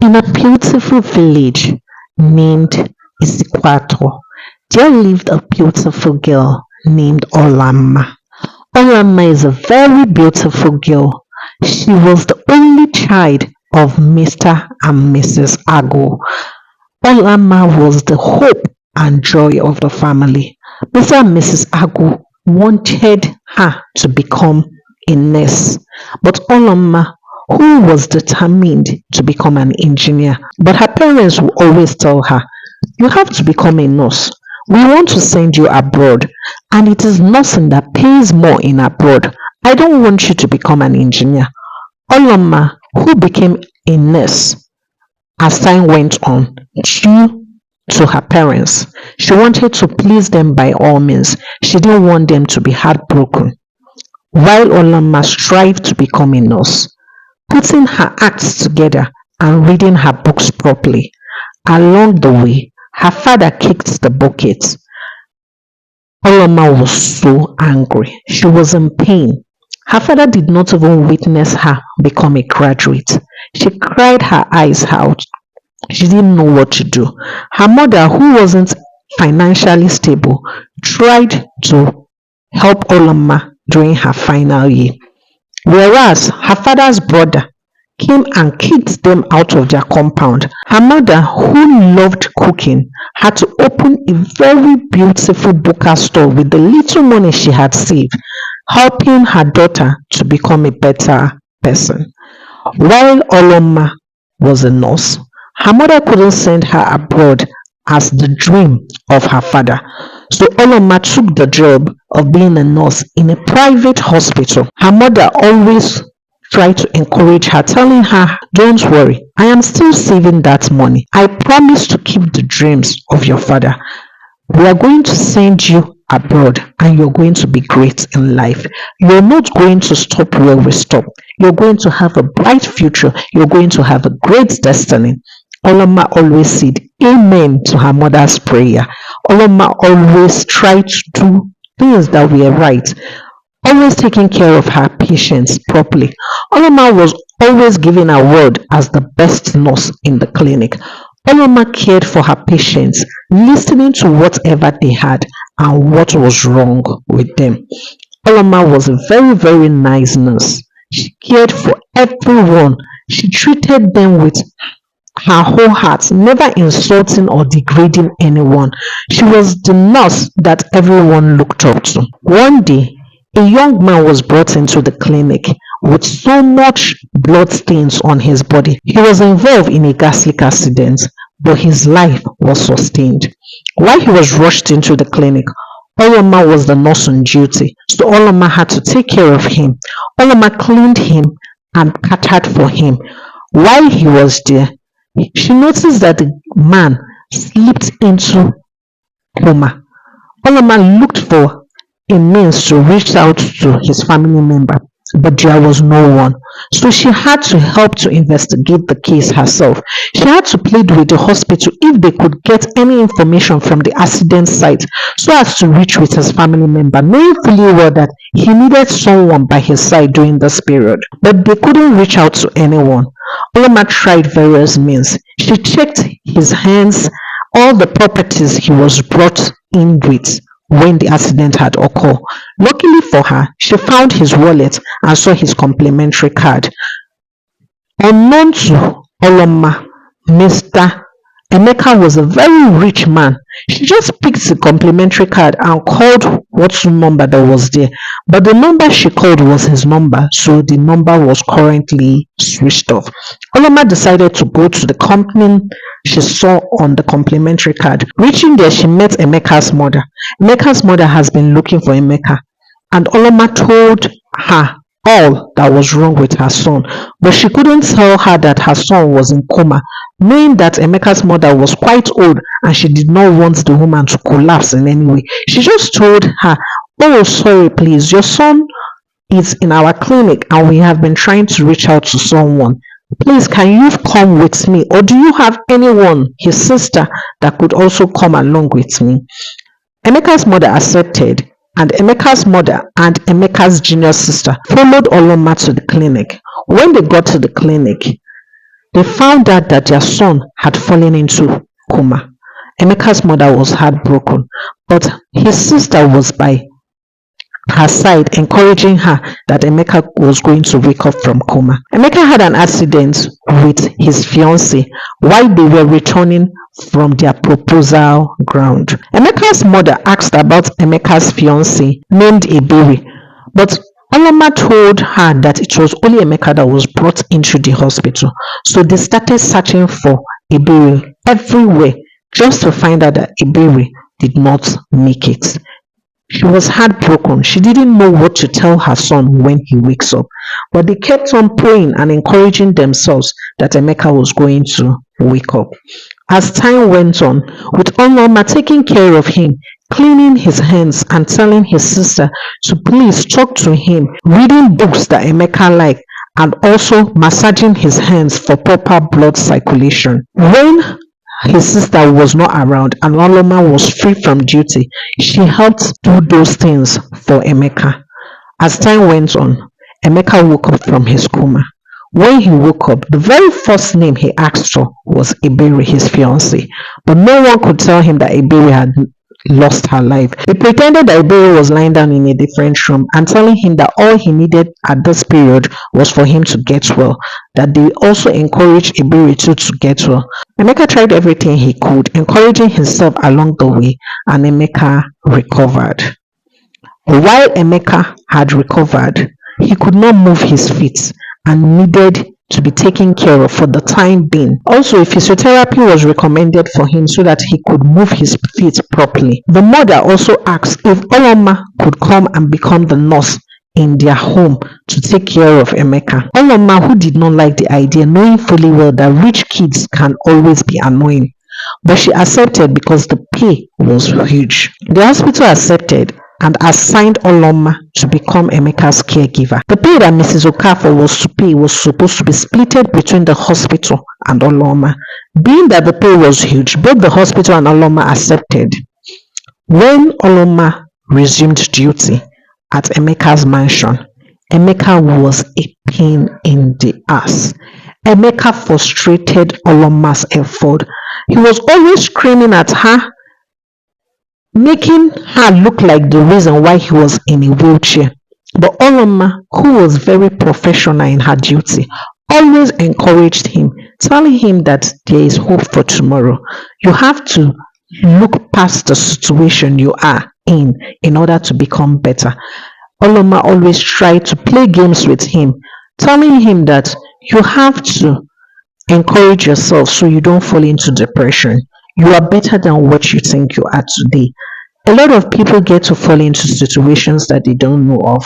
In a beautiful village named Isikwato, there lived a beautiful girl named Olama. Olama is a very beautiful girl. She was the only child of Mr. and Mrs. Ago. Olama was the hope and joy of the family. Mr. and Mrs. Agu wanted her to become a nurse, but Olama, who was determined to become an engineer, but her parents would always tell her, "You have to become a nurse. We want to send you abroad, and it is nursing that pays more in abroad. I don't want you to become an engineer." Olama, who became a nurse, as time went on, true to her parents, she wanted to please them by all means. She didn't want them to be heartbroken. While Olama strived to become a nurse, putting her acts together and reading her books properly, along the way, her father kicked the bucket. Olama was so angry. She was in pain. Her father did not even witness her become a graduate. She cried her eyes out. She didn't know what to do. Her mother, who wasn't financially stable, tried to help Olama during her final year, whereas her father's brother came and kicked them out of their compound. Her mother, who loved cooking, had to open a very beautiful buka store with the little money she had saved, helping her daughter to become a better person. While Oloma was a nurse, her mother couldn't send her abroad as the dream of her father. So Oloma took the job of being a nurse in a private hospital. Her mother always tried to encourage her, telling her, "Don't worry, I am still saving that money. I promise to keep the dreams of your father. We are going to send you abroad and you're going to be great in life. You're not going to stop where we stop. You're going to have a bright future. You're going to have a great destiny." Oloma always said amen to her mother's prayer. Oloma always tried to do things that were right, always taking care of her patients properly. Oloma was always giving her word as the best nurse in the clinic. Oloma cared for her patients, listening to whatever they had and what was wrong with them. Oloma was a very, very nice nurse. She cared for everyone. She treated them with her whole heart, never insulting or degrading anyone. She was the nurse that everyone looked up to. One day, a young man was brought into the clinic with so much blood stains on his body. He was involved in a ghastly accident, but his life was sustained. While he was rushed into the clinic, Oloma was the nurse on duty, so Oloma had to take care of him. Oloma cleaned him and catered for him. While he was there, she noticed that the man slipped into coma. Oloma looked for a means to reach out to his family member, but there was no one. So she had to help to investigate the case herself. She had to plead with the hospital if they could get any information from the accident site so as to reach with his family member, knowing fully well that he needed someone by his side during this period. But they couldn't reach out to anyone. Oloma tried various means. She checked his hands, all the properties he was brought in with when the accident had occurred. Luckily for her, she found his wallet and saw his complimentary card. Unknown to Oloma, Mr. Emeka was a very rich man. She just picked the complimentary card and called what number that was there. But the number she called was his number, so the number was currently switched off. Oloma decided to go to the company she saw on the complimentary card. Reaching there, she met Emeka's mother. Emeka's mother has been looking for Emeka, and Oloma told her all that was wrong with her son, but she couldn't tell her that her son was in coma, knowing that Emeka's mother was quite old and she did not want the woman to collapse in any way. She just told her, "Oh, sorry, please, your son is in our clinic and we have been trying to reach out to someone. Please, can you come with me, or do you have anyone, his sister, that could also come along with me?" Emeka's mother accepted, and Emeka's mother and Emeka's junior sister followed Oloma to the clinic. When they got to the clinic, They found out that their son had fallen into coma. Emeka's mother was heartbroken, but his sister was by her side, encouraging her that Emeka was going to wake up from coma. Emeka had an accident with his fiancée while they were returning from their proposal ground. Emeka's mother asked about Emeka's fiancée named Ebere, but Oloma told her that it was only Emeka that was brought into the hospital. So they started searching for Ebere everywhere just to find out that Ebere did not make it. She was heartbroken. She didn't know what to tell her son when he wakes up. But they kept on praying and encouraging themselves that Emeka was going to wake up. As time went on, with Oloma taking care of him, cleaning his hands and telling his sister to please talk to him, reading books that Emeka liked, and also massaging his hands for proper blood circulation. When his sister was not around and Oloma was free from duty, she helped do those things for Emeka. As time went on, Emeka woke up from his coma. When he woke up, the very first name he asked for was Ebere, his fiancée. But no one could tell him that Ebere had lost her life. They pretended that Ebere was lying down in a different room and telling him that all he needed at this period was for him to get well, that they also encouraged Ebere too to get well. Emeka tried everything he could, encouraging himself along the way, and Emeka recovered. While Emeka had recovered, he could not move his feet and needed to be taken care of for the time being. Also, a physiotherapy was recommended for him so that he could move his feet properly. The mother also asked if Oloma could come and become the nurse in their home to take care of Emeka. Oloma, who did not like the idea, knowing fully well that rich kids can always be annoying, but she accepted because the pay was huge. The hospital accepted and assigned Oloma to become Emeka's caregiver. The pay that Mrs. Okafor was to pay was supposed to be splitted between the hospital and Oloma. Being that the pay was huge, both the hospital and Oloma accepted. When Oloma resumed duty at Emeka's mansion, Emeka was a pain in the ass. Emeka frustrated Oloma's effort. He was always screaming at her, making her look like the reason why he was in a wheelchair. But Oloma, who was very professional in her duty, always encouraged him, telling him that there is hope for tomorrow. You have to look past the situation you are in order to become better. Oloma always tried to play games with him, telling him that you have to encourage yourself so you don't fall into depression. You are better than what you think you are today. A lot of people get to fall into situations that they don't know of.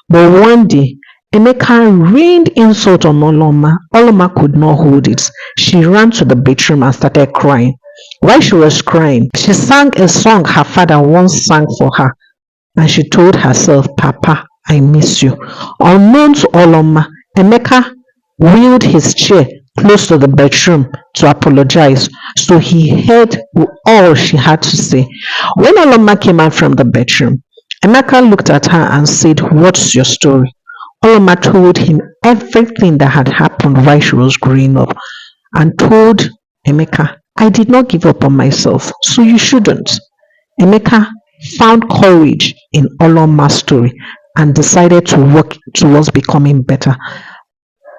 But one day, Emeka rained insult on Oloma. Oloma could not hold it. She ran to the bedroom and started crying. While she was crying, she sang a song her father once sang for her. And she told herself, Papa, I miss you. Unknown to Oloma, Emeka wheeled his chair close to the bedroom to apologize, so he heard all she had to say. When Oloma came out from the bedroom, Emeka looked at her and said, What's your story? Oloma told him everything that had happened while she was growing up and told Emeka, I did not give up on myself, so you shouldn't. Emeka found courage in Oloma's story and decided to work towards becoming better.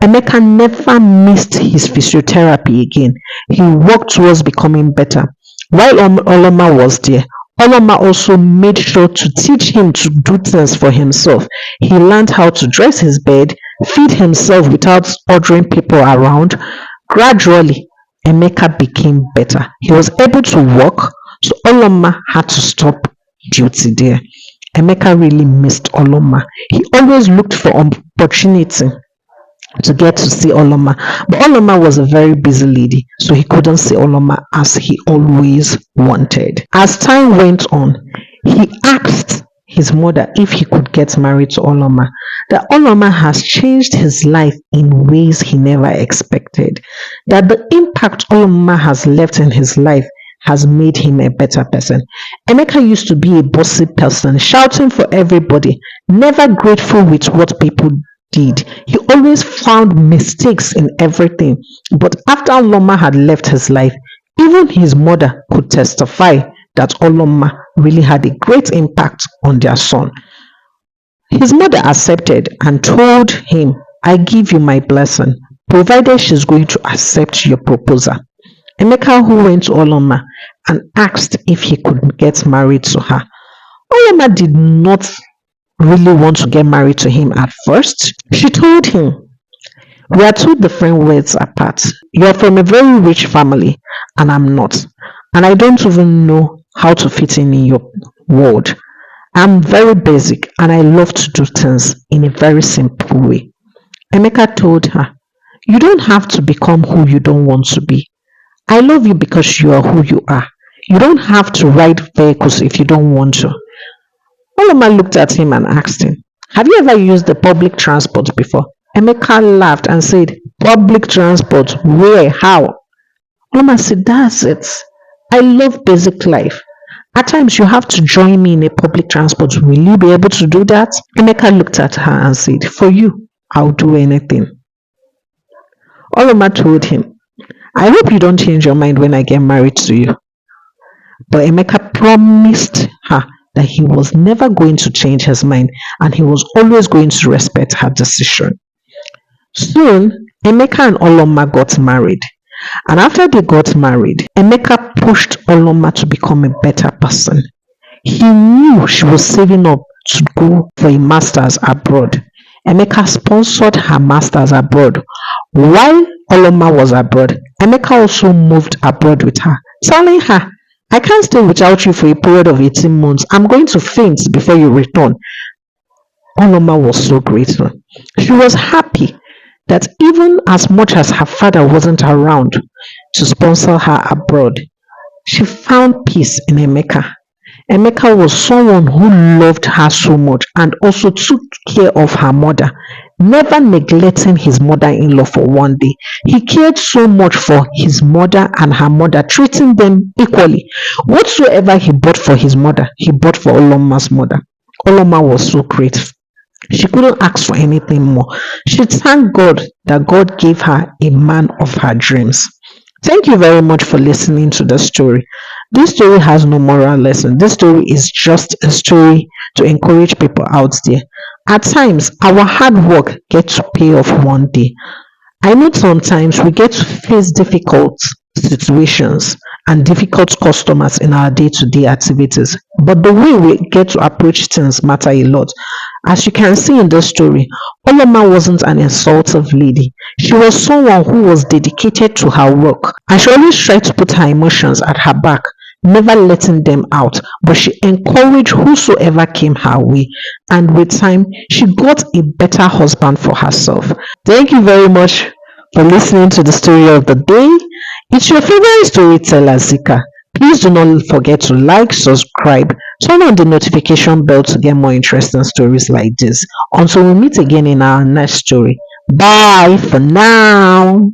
Emeka never missed his physiotherapy again. He worked towards becoming better. While Oloma was there, Oloma also made sure to teach him to do things for himself. He learned how to dress his bed, feed himself without ordering people around. Gradually, Emeka became better. He was able to walk, so Oloma had to stop duty there. Emeka really missed Oloma. He always looked for opportunity to get to see Oloma, but Oloma was a very busy lady, so he couldn't see Oloma as he always wanted. As time went on, he asked his mother if he could get married to Oloma. That Oloma has changed his life in ways he never expected. That the impact Oloma has left in his life has made him a better person. Emeka used to be a bossy person, shouting for everybody, never grateful with what people did. He always found mistakes in everything. But after Oloma had left his life, even his mother could testify that Oloma really had a great impact on their son. His mother accepted and told him, I give you my blessing, provided she's going to accept your proposal. Emeka, who went to Oloma and asked if he could get married to her. Oloma did not really want to get married to him at first. She told him, we are two different worlds apart. You are from a very rich family, and I'm not. And I don't even know how to fit in your world. I'm very basic and I love to do things in a very simple way. Emeka told her, you don't have to become who you don't want to be. I love you because you are who you are. You don't have to ride vehicles if you don't want to. Oloma looked at him and asked him, have you ever used the public transport before? Emeka laughed and said, public transport? Where? How? Oloma said, that's it. I love basic life. At times you have to join me in a public transport. Will you be able to do that? Emeka looked at her and said, for you, I'll do anything. Oloma told him, I hope you don't change your mind when I get married to you. But Emeka promised her that he was never going to change his mind and he was always going to respect her decision. Soon, Emeka and Oloma got married. And after they got married, Emeka pushed Oloma to become a better person. He knew she was saving up to go for a master's abroad. Emeka sponsored her master's abroad. While Oloma was abroad, Emeka also moved abroad with her, telling her, I can't stay without you for a period of 18 months. I'm going to faint before you return. Oloma was so grateful. She was happy that even as much as her father wasn't around to sponsor her abroad, she found peace in Emeka. Emeka was someone who loved her so much and also took care of her mother, never neglecting his mother-in-law for one day. He cared so much for his mother and her mother, treating them equally. Whatsoever he bought for his mother, he bought for Oloma's mother. Oloma was so grateful. She couldn't ask for anything more. She thanked God that God gave her a man of her dreams. Thank you very much for listening to the story. This story has no moral lesson. This story is just a story to encourage people out there. At times, our hard work gets to pay off one day. I know sometimes we get to face difficult situations and difficult customers in our day-to-day activities, but the way we get to approach things matter a lot. As you can see in this story, Oloma wasn't an insultive lady. She was someone who was dedicated to her work, and she always tried to put her emotions at her back, never letting them out, but she encouraged whosoever came her way, and with time she got a better husband for herself. Thank you very much for listening to the story of the day. It's your favorite storyteller, Zika. Please do not forget to like, subscribe, turn on the notification bell to get more interesting stories like this. Until we meet again in our next story. Bye for now.